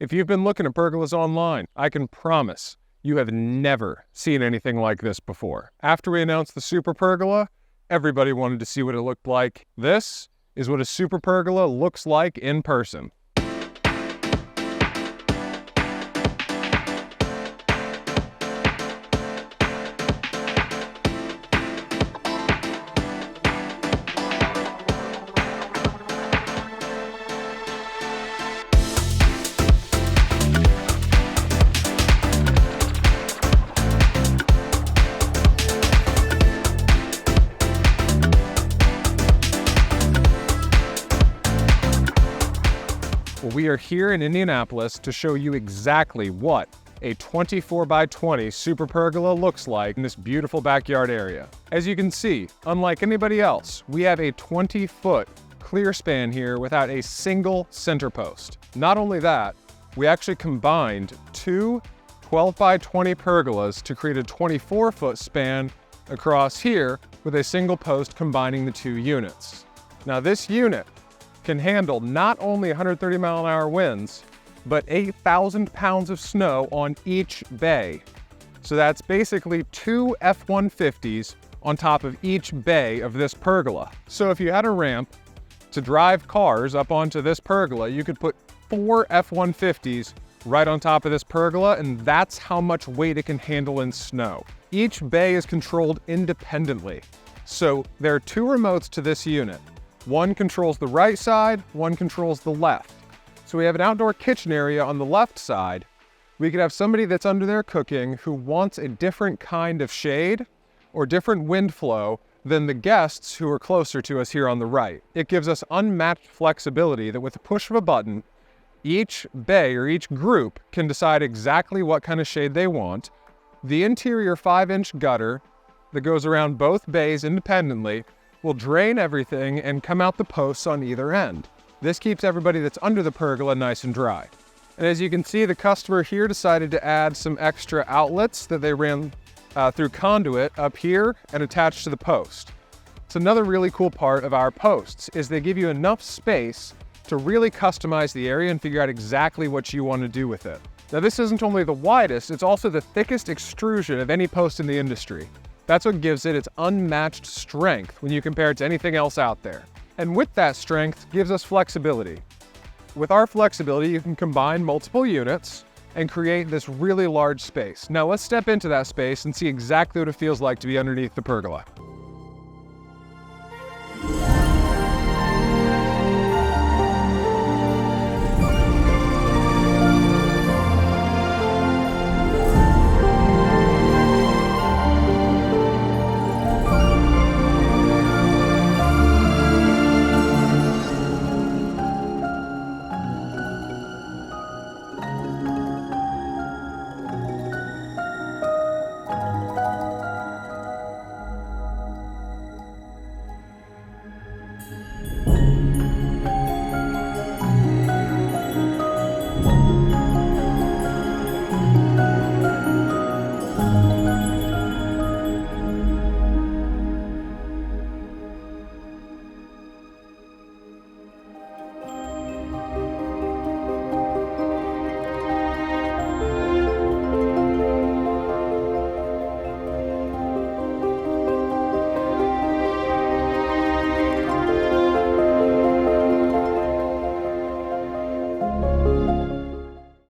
If you've been looking at pergolas online, I can promise you have never seen anything like this before. After we announced the Super Pergola, everybody wanted to see what it looked like. This is what a Super Pergola looks like in person. Well, we are here in Indianapolis to show you exactly what a 24 by 20 Super Pergola looks like in this beautiful backyard area. As you can see, unlike anybody else, we have a 20-foot clear span here without a single center post. Not only that, we actually combined two 12 by 20 pergolas to create a 24-foot span across here with a single post combining the two units. Now this unit can handle not only 130 mile an hour winds, but 8,000 pounds of snow on each bay. So that's basically two F-150s on top of each bay of this pergola. So if you had a ramp to drive cars up onto this pergola, you could put 4 F-150s right on top of this pergola, and that's how much weight it can handle in snow. Each bay is controlled independently. So there are two remotes to this unit. One controls the right side, one controls the left. So we have an outdoor kitchen area on the left side. We could have somebody that's under there cooking who wants a different kind of shade or different wind flow than the guests who are closer to us here on the right. It gives us unmatched flexibility that with the push of a button, each bay or each group can decide exactly what kind of shade they want. The interior 5-inch gutter that goes around both bays independently will drain everything and come out the posts on either end. This keeps everybody that's under the pergola nice and dry. And as you can see, the customer here decided to add some extra outlets that they ran through conduit up here and attached to the post. It's another really cool part of our posts is they give you enough space to really customize the area and figure out exactly what you want to do with it. Now this isn't only the widest, it's also the thickest extrusion of any post in the industry. That's what gives it its unmatched strength when you compare it to anything else out there. And with that strength gives us flexibility. With our flexibility, you can combine multiple units and create this really large space. Now let's step into that space and see exactly what it feels like to be underneath the pergola.